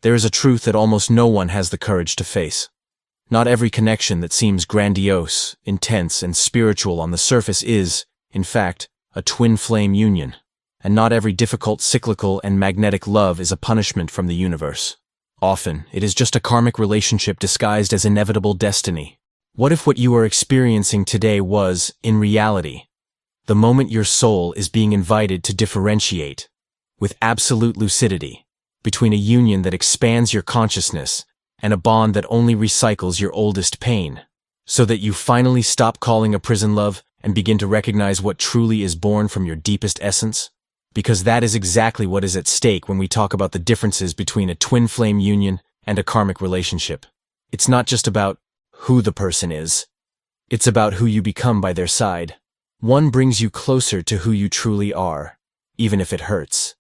There is a truth that almost no one has the courage to face. Not every connection that seems grandiose, intense, and spiritual on the surface is, in fact, a twin flame union. And not every difficult, cyclical, and magnetic love is a punishment from the universe. Often, it is just a karmic relationship disguised as inevitable destiny. What if what you are experiencing today was, in reality, the moment your soul is being invited to differentiate, with absolute lucidity, between a union that expands your consciousness and a bond that only recycles your oldest pain, so that you finally stop calling a prison love and begin to recognize what truly is born from your deepest essence? Because that is exactly what is at stake when we talk about the differences between a twin flame union and a karmic relationship. It's not just about who the person is. It's about who you become by their side. One brings you closer to who you truly are, even if it hurts.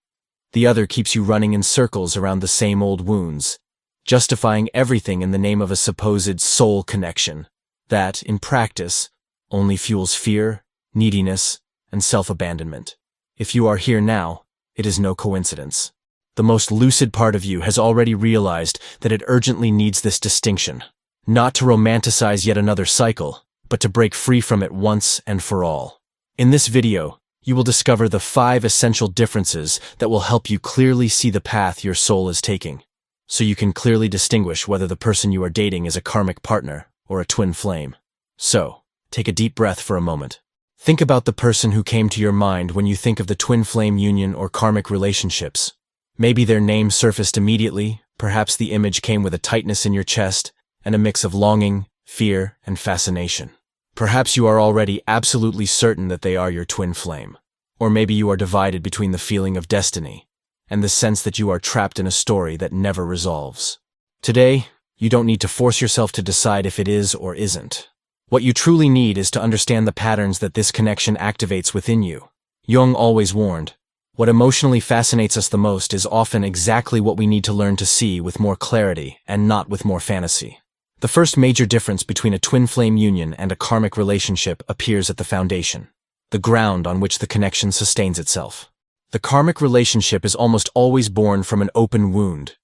The other keeps you running in circles around the same old wounds, justifying everything in the name of a supposed soul connection that, in practice, only fuels fear, neediness, and self-abandonment. If you are here now, it is no coincidence. The most lucid part of you has already realized that it urgently needs this distinction, not to romanticize yet another cycle, but to break free from it once and for all. In this video, you will discover the 5 essential differences that will help you clearly see the path your soul is taking, so you can clearly distinguish whether the person you are dating is a karmic partner or a twin flame. So, take a deep breath for a moment. Think about the person who came to your mind when you think of the twin flame union or karmic relationships. Maybe their name surfaced immediately, perhaps the image came with a tightness in your chest and a mix of longing, fear, and fascination. Perhaps you are already absolutely certain that they are your twin flame. Or maybe you are divided between the feeling of destiny and the sense that you are trapped in a story that never resolves. Today, you don't need to force yourself to decide if it is or isn't. What you truly need is to understand the patterns that this connection activates within you. Jung always warned, what emotionally fascinates us the most is often exactly what we need to learn to see with more clarity and not with more fantasy. The first major difference between a twin flame union and a karmic relationship appears at the foundation, the ground on which the connection sustains itself. The karmic relationship is almost always born from an open wound.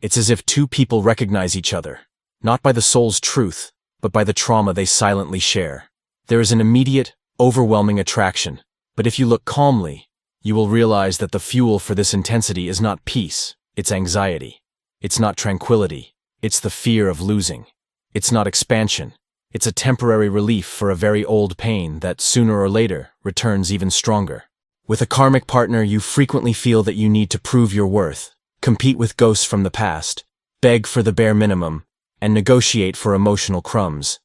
It's as if two people recognize each other, not by the soul's truth, but by the trauma they silently share. There is an immediate, overwhelming attraction, but if you look calmly, you will realize that the fuel for this intensity is not peace, it's anxiety. It's not tranquility, it's the fear of losing. It's not expansion, it's a temporary relief for a very old pain that, sooner or later, returns even stronger. With a karmic partner, you frequently feel that you need to prove your worth, compete with ghosts from the past, beg for the bare minimum, and negotiate for emotional crumbs.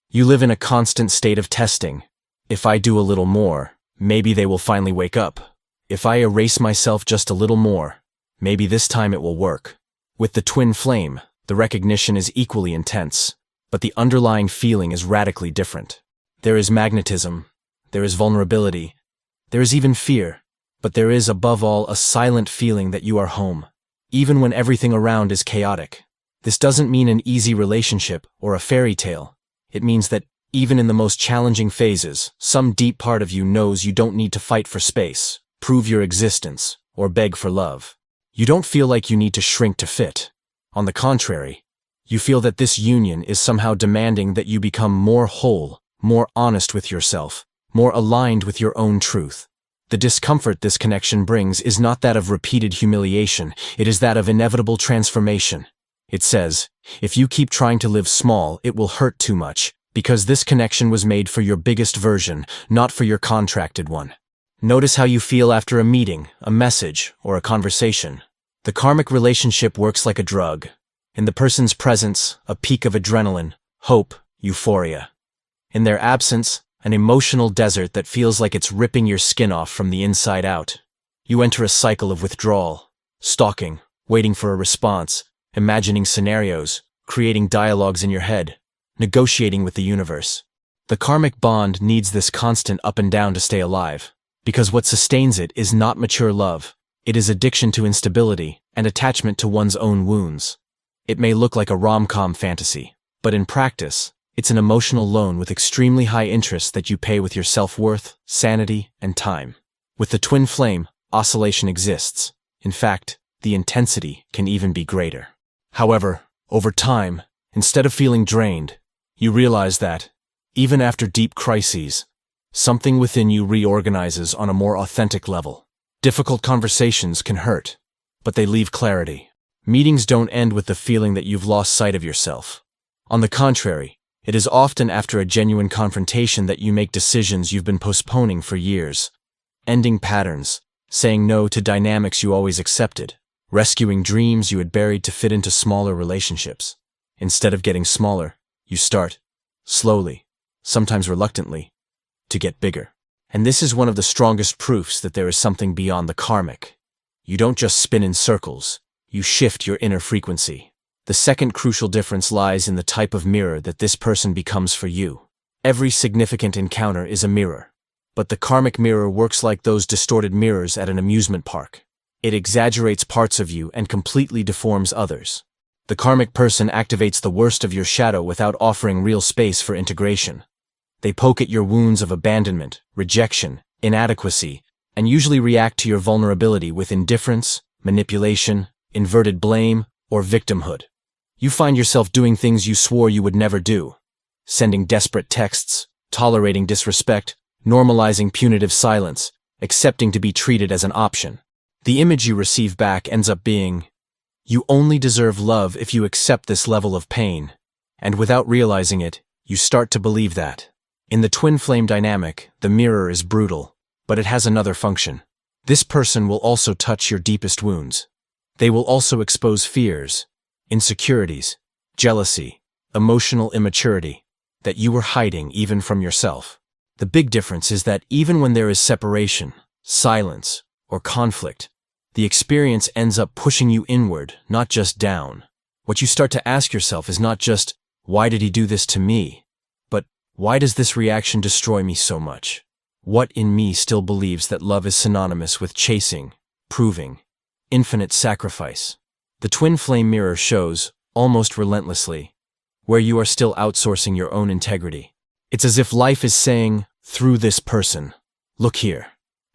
You live in a constant state of testing. If I do a little more, maybe they will finally wake up. If I erase myself just a little more, maybe this time it will work. With the twin flame, the recognition is equally intense, but the underlying feeling is radically different. There is magnetism, there is vulnerability, there is even fear, but there is above all a silent feeling that you are home, even when everything around is chaotic. This doesn't mean an easy relationship or a fairy tale. It means that, even in the most challenging phases, some deep part of you knows you don't need to fight for space, prove your existence, or beg for love. You don't feel like you need to shrink to fit. On the contrary, you feel that this union is somehow demanding that you become more whole, more honest with yourself, more aligned with your own truth. The discomfort this connection brings is not that of repeated humiliation, it is that of inevitable transformation. It says, if you keep trying to live small, it will hurt too much, because this connection was made for your biggest version, not for your contracted one. Notice how you feel after a meeting, a message, or a conversation. The karmic relationship works like a drug. In the person's presence, a peak of adrenaline, hope, euphoria. In their absence, an emotional desert that feels like it's ripping your skin off from the inside out. You enter a cycle of withdrawal, stalking, waiting for a response, imagining scenarios, creating dialogues in your head, negotiating with the universe. The karmic bond needs this constant up and down to stay alive, because what sustains it is not mature love. It is addiction to instability and attachment to one's own wounds. It may look like a rom-com fantasy, but in practice, it's an emotional loan with extremely high interest that you pay with your self-worth, sanity, and time. With the twin flame, oscillation exists. In fact, the intensity can even be greater. However, over time, instead of feeling drained, you realize that, even after deep crises, something within you reorganizes on a more authentic level. Difficult conversations can hurt, but they leave clarity. Meetings don't end with the feeling that you've lost sight of yourself. On the contrary, it is often after a genuine confrontation that you make decisions you've been postponing for years. Ending patterns, saying no to dynamics you always accepted, rescuing dreams you had buried to fit into smaller relationships. Instead of getting smaller, you start, slowly, sometimes reluctantly, to get bigger. And this is one of the strongest proofs that there is something beyond the karmic. You don't just spin in circles, you shift your inner frequency. The second crucial difference lies in the type of mirror that this person becomes for you. Every significant encounter is a mirror. But the karmic mirror works like those distorted mirrors at an amusement park. It exaggerates parts of you and completely deforms others. The karmic person activates the worst of your shadow without offering real space for integration. They poke at your wounds of abandonment, rejection, inadequacy, and usually react to your vulnerability with indifference, manipulation, inverted blame, or victimhood. You find yourself doing things you swore you would never do, sending desperate texts, tolerating disrespect, normalizing punitive silence, accepting to be treated as an option. The image you receive back ends up being, you only deserve love if you accept this level of pain, and without realizing it, you start to believe that. In the twin flame dynamic, the mirror is brutal, but it has another function. This person will also touch your deepest wounds. They will also expose fears, insecurities, jealousy, emotional immaturity, that you were hiding even from yourself. The big difference is that even when there is separation, silence, or conflict, the experience ends up pushing you inward, not just down. What you start to ask yourself is not just, why did he do this to me? But, why does this reaction destroy me so much? What in me still believes that love is synonymous with chasing, proving, infinite sacrifice? The twin flame mirror shows, almost relentlessly, where you are still outsourcing your own integrity. It's as if life is saying, through this person, look here,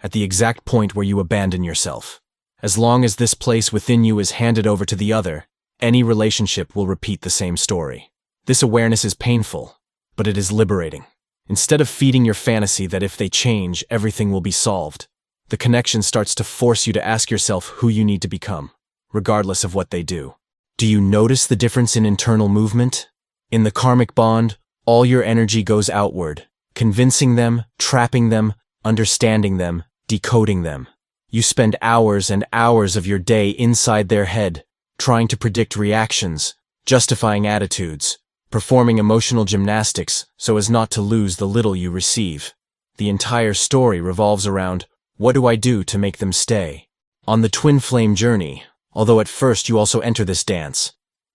at the exact point where you abandon yourself. As long as this place within you is handed over to the other, any relationship will repeat the same story. This awareness is painful, but it is liberating. Instead of feeding your fantasy that if they change, everything will be solved, the connection starts to force you to ask yourself who you need to become, regardless of what they do. Do you notice the difference in internal movement? In the karmic bond, all your energy goes outward, convincing them, trapping them, understanding them, decoding them. You spend hours and hours of your day inside their head, trying to predict reactions, justifying attitudes, performing emotional gymnastics so as not to lose the little you receive. The entire story revolves around, what do I do to make them stay? On the twin flame journey, although at first you also enter this dance,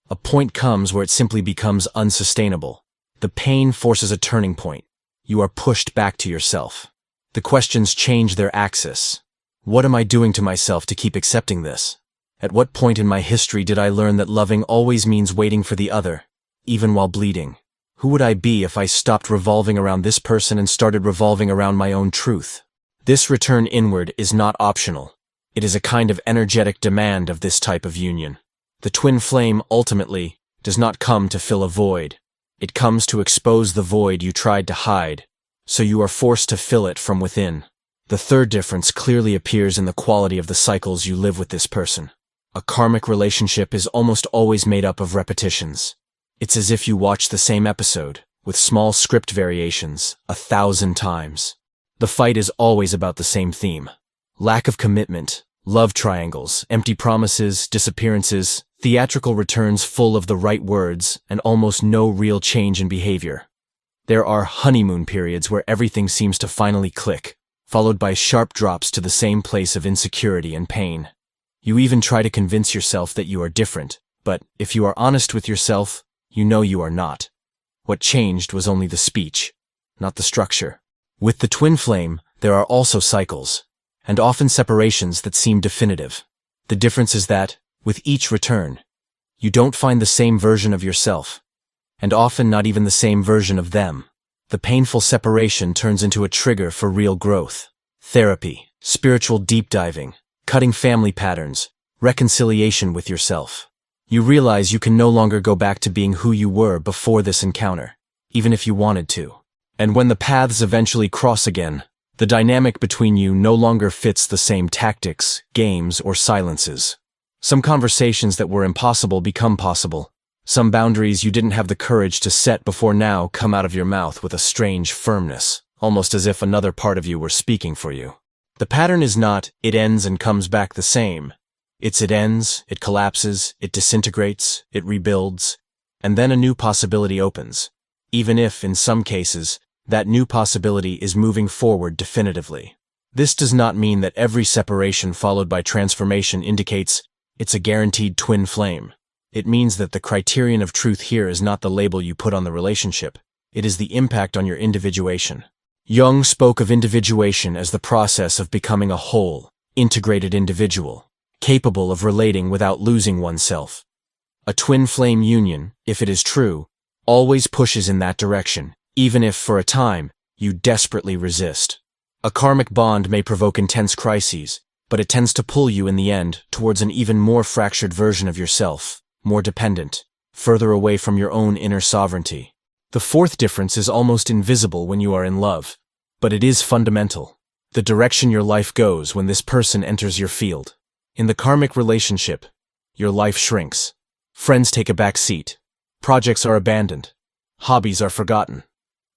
a point comes where it simply becomes unsustainable. The pain forces a turning point. You are pushed back to yourself. The questions change their axis. What am I doing to myself to keep accepting this? At what point in my history did I learn that loving always means waiting for the other, even while bleeding? Who would I be if I stopped revolving around this person and started revolving around my own truth? This return inward is not optional. It is a kind of energetic demand of this type of union. The twin flame, ultimately, does not come to fill a void. It comes to expose the void you tried to hide, so you are forced to fill it from within. The third difference clearly appears in the quality of the cycles you live with this person. A karmic relationship is almost always made up of repetitions. It's as if you watch the same episode, with small script variations, 1,000 times. The fight is always about the same theme. Lack of commitment, love triangles, empty promises, disappearances, theatrical returns full of the right words, and almost no real change in behavior. There are honeymoon periods where everything seems to finally click, followed by sharp drops to the same place of insecurity and pain. You even try to convince yourself that you are different, but if you are honest with yourself, you know you are not. What changed was only the speech, not the structure. With the twin flame, there are also cycles, and often separations that seem definitive. The difference is that, with each return, you don't find the same version of yourself, and often not even the same version of them. The painful separation turns into a trigger for real growth. Therapy, spiritual deep diving, cutting family patterns, reconciliation with yourself. You realize you can no longer go back to being who you were before this encounter, even if you wanted to. And when the paths eventually cross again, the dynamic between you no longer fits the same tactics, games, or silences. Some conversations that were impossible become possible. Some boundaries you didn't have the courage to set before now come out of your mouth with a strange firmness, almost as if another part of you were speaking for you. The pattern is not, it ends and comes back the same. It's it ends, it collapses, it disintegrates, it rebuilds, and then a new possibility opens, even if, in some cases, that new possibility is moving forward definitively. This does not mean that every separation followed by transformation indicates it's a guaranteed twin flame. It means that the criterion of truth here is not the label you put on the relationship, it is the impact on your individuation. Jung spoke of individuation as the process of becoming a whole, integrated individual, capable of relating without losing oneself. A twin flame union, if it is true, always pushes in that direction, even if, for a time, you desperately resist. A karmic bond may provoke intense crises, but it tends to pull you in the end towards an even more fractured version of yourself, more dependent, further away from your own inner sovereignty. The fourth difference is almost invisible when you are in love, but it is fundamental. The direction your life goes when this person enters your field. In the karmic relationship, your life shrinks. Friends take a back seat. Projects are abandoned. Hobbies are forgotten.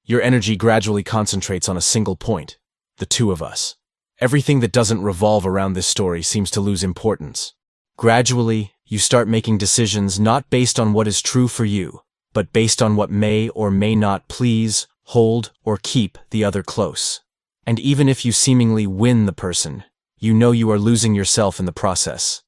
Your energy gradually concentrates on a single point, the two of us. Everything that doesn't revolve around this story seems to lose importance. Gradually, you start making decisions not based on what is true for you, but based on what may or may not please, hold, or keep the other close. And even if you seemingly win the person, you know you are losing yourself in the process.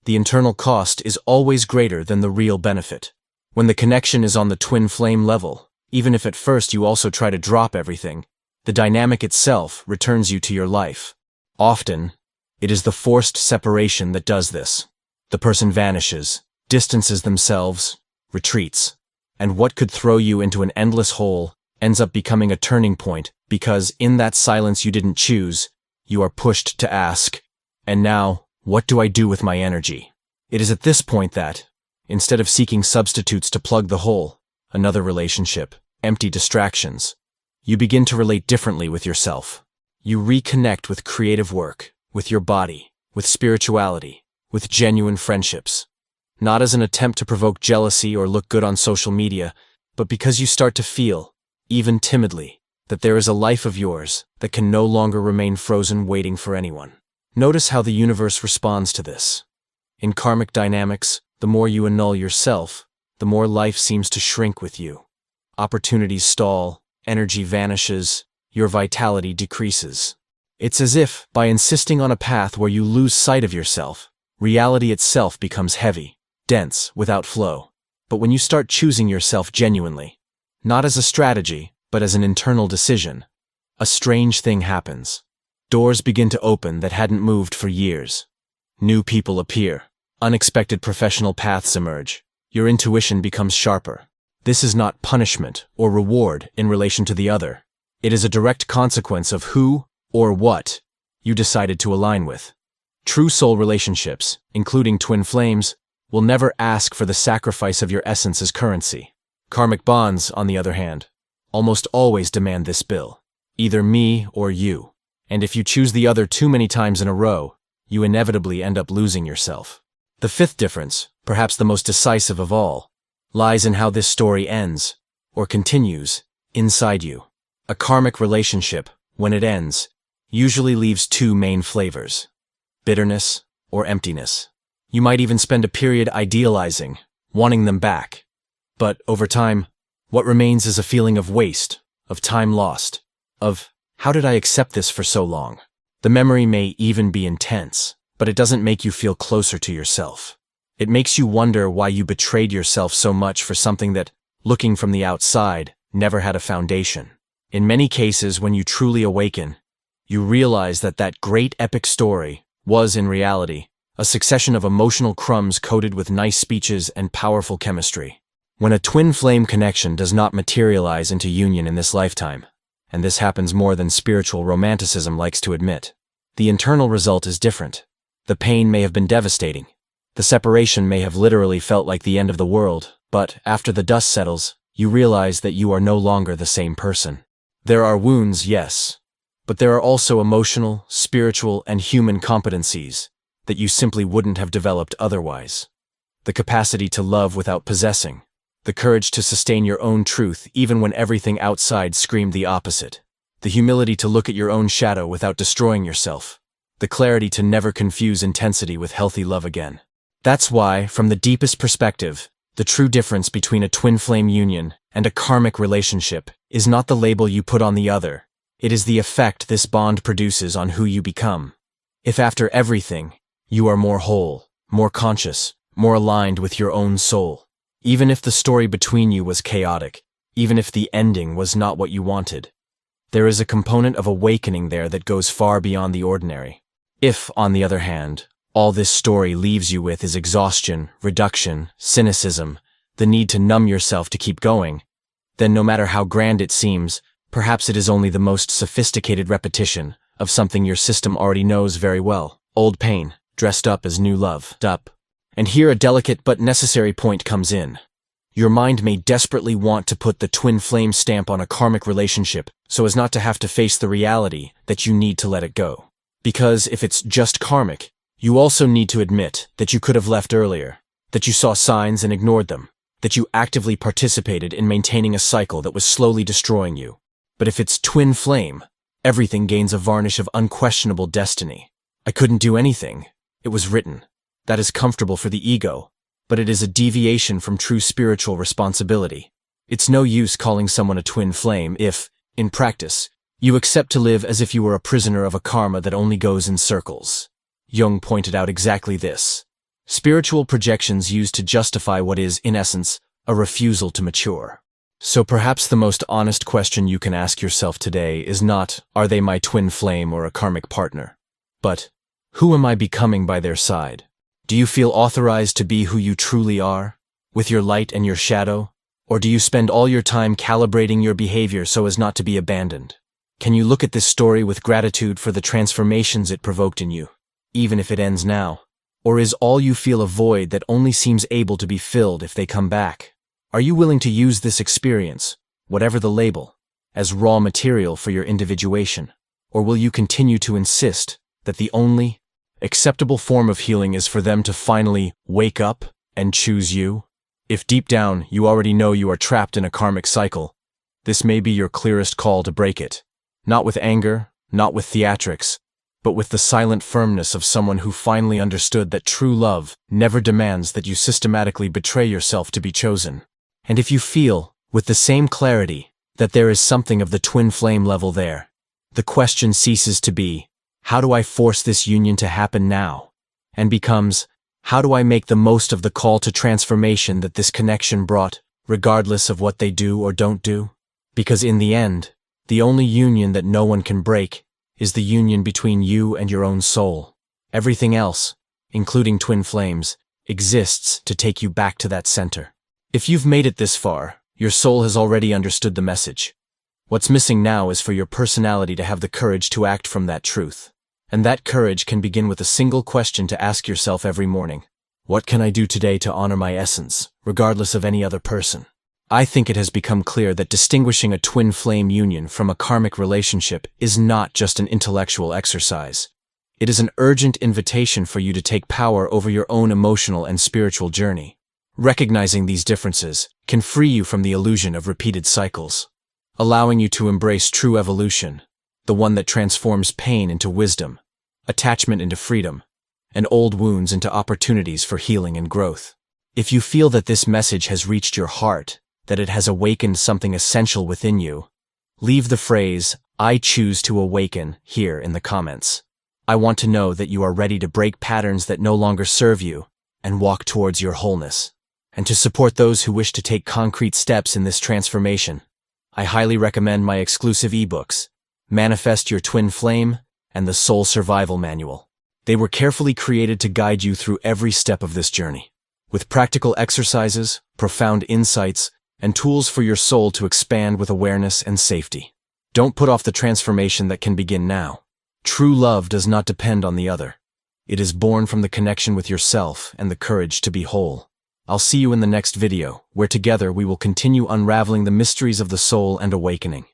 The internal cost is always greater than the real benefit. When the connection is on the twin flame level, even if at first you also try to drop everything, the dynamic itself returns you to your life. Often, it is the forced separation that does this. The person vanishes, distances themselves, retreats, and what could throw you into an endless hole ends up becoming a turning point because in that silence you didn't choose, you are pushed to ask, and now, what do I do with my energy? It is at this point that, instead of seeking substitutes to plug the hole, another relationship, empty distractions, you begin to relate differently with yourself. You reconnect with creative work, with your body, with spirituality, with genuine friendships. Not as an attempt to provoke jealousy or look good on social media, but because you start to feel, even timidly, that there is a life of yours that can no longer remain frozen waiting for anyone. Notice how the universe responds to this. In karmic dynamics, the more you annul yourself, the more life seems to shrink with you. Opportunities stall, energy vanishes, your vitality decreases. It's as if, by insisting on a path where you lose sight of yourself, reality itself becomes heavy, dense, without flow. But when you start choosing yourself genuinely, not as a strategy, but as an internal decision, a strange thing happens. Doors begin to open that hadn't moved for years. New people appear. Unexpected professional paths emerge. Your intuition becomes sharper. This is not punishment or reward in relation to the other. It is a direct consequence of who, or what, you decided to align with. True soul relationships, including twin flames, will never ask for the sacrifice of your essence as currency. Karmic bonds, on the other hand, almost always demand this bill, either me or you. And if you choose the other too many times in a row, you inevitably end up losing yourself. The fifth difference, perhaps the most decisive of all, lies in how this story ends, or continues, inside you. A karmic relationship, when it ends, usually leaves two main flavors: bitterness or emptiness. You might even spend a period idealizing, wanting them back. But over time, what remains is a feeling of waste, of time lost, of, how did I accept this for so long? The memory may even be intense, but it doesn't make you feel closer to yourself. It makes you wonder why you betrayed yourself so much for something that, looking from the outside, never had a foundation. In many cases, when you truly awaken, you realize that that great epic story was, in reality, a succession of emotional crumbs coated with nice speeches and powerful chemistry. When a twin flame connection does not materialize into union in this lifetime, and this happens more than spiritual romanticism likes to admit, the internal result is different. The pain may have been devastating. The The separation may have literally felt like the end of the world, but after the dust settles, you realize that you are no longer the same person. There are wounds, yes, but there are also emotional, spiritual, and human competencies that you simply wouldn't have developed otherwise. The capacity to love without possessing, the courage to sustain your own truth even when everything outside screamed the opposite, the humility to look at your own shadow without destroying yourself, the clarity to never confuse intensity with healthy love again. That's why, from the deepest perspective, the true difference between a twin flame union and a karmic relationship is not the label you put on the other, it is the effect this bond produces on who you become. If after everything, you are more whole, more conscious, more aligned with your own soul, even if the story between you was chaotic, even if the ending was not what you wanted, there is a component of awakening there that goes far beyond the ordinary. If, on the other hand, all this story leaves you with is exhaustion, reduction, cynicism, the need to numb yourself to keep going, then no matter how grand it seems, perhaps it is only the most sophisticated repetition of something your system already knows very well. Old pain, dressed up as new love. And here a delicate but necessary point comes in. Your mind may desperately want to put the twin flame stamp on a karmic relationship so as not to have to face the reality that you need to let it go. Because if it's just karmic, you also need to admit that you could have left earlier, that you saw signs and ignored them, that you actively participated in maintaining a cycle that was slowly destroying you. But if it's twin flame, everything gains a varnish of unquestionable destiny. I couldn't do anything. It was written. That is comfortable for the ego, but it is a deviation from true spiritual responsibility. It's no use calling someone a twin flame if, in practice, you accept to live as if you were a prisoner of a karma that only goes in circles. Jung pointed out exactly this. Spiritual projections used to justify what is, in essence, a refusal to mature. So perhaps the most honest question you can ask yourself today is not, are they my twin flame or a karmic partner? But, who am I becoming by their side? Do you feel authorized to be who you truly are, with your light and your shadow? Or do you spend all your time calibrating your behavior so as not to be abandoned? Can you look at this story with gratitude for the transformations it provoked in you, even if it ends now? Or is all you feel a void that only seems able to be filled if they come back? Are you willing to use this experience, whatever the label, as raw material for your individuation? Or will you continue to insist that the only acceptable form of healing is for them to finally wake up and choose you? If deep down you already know you are trapped in a karmic cycle, this may be your clearest call to break it. Not with anger, not with theatrics, but with the silent firmness of someone who finally understood that true love never demands that you systematically betray yourself to be chosen. And if you feel, with the same clarity, that there is something of the twin flame level there, the question ceases to be, how do I force this union to happen now? And becomes, how do I make the most of the call to transformation that this connection brought, regardless of what they do or don't do? Because in the end, the only union that no one can break is the union between you and your own soul. Everything else, including twin flames, exists to take you back to that center. If you've made it this far, your soul has already understood the message. What's missing now is for your personality to have the courage to act from that truth. And that courage can begin with a single question to ask yourself every morning. What can I do today to honor my essence, regardless of any other person? I think it has become clear that distinguishing a twin flame union from a karmic relationship is not just an intellectual exercise. It is an urgent invitation for you to take power over your own emotional and spiritual journey. Recognizing these differences can free you from the illusion of repeated cycles, allowing you to embrace true evolution, the one that transforms pain into wisdom, attachment into freedom, and old wounds into opportunities for healing and growth. If you feel that this message has reached your heart, that it has awakened something essential within you, leave the phrase, "I choose to awaken," here in the comments. I want to know that you are ready to break patterns that no longer serve you and walk towards your wholeness. And to support those who wish to take concrete steps in this transformation, I highly recommend my exclusive ebooks, Manifest Your Twin Flame and the Soul Survival Manual. They were carefully created to guide you through every step of this journey, with practical exercises, profound insights, and tools for your soul to expand with awareness and safety. Don't put off the transformation that can begin now. True love does not depend on the other. It is born from the connection with yourself and the courage to be whole. I'll see you in the next video, where together we will continue unraveling the mysteries of the soul and awakening.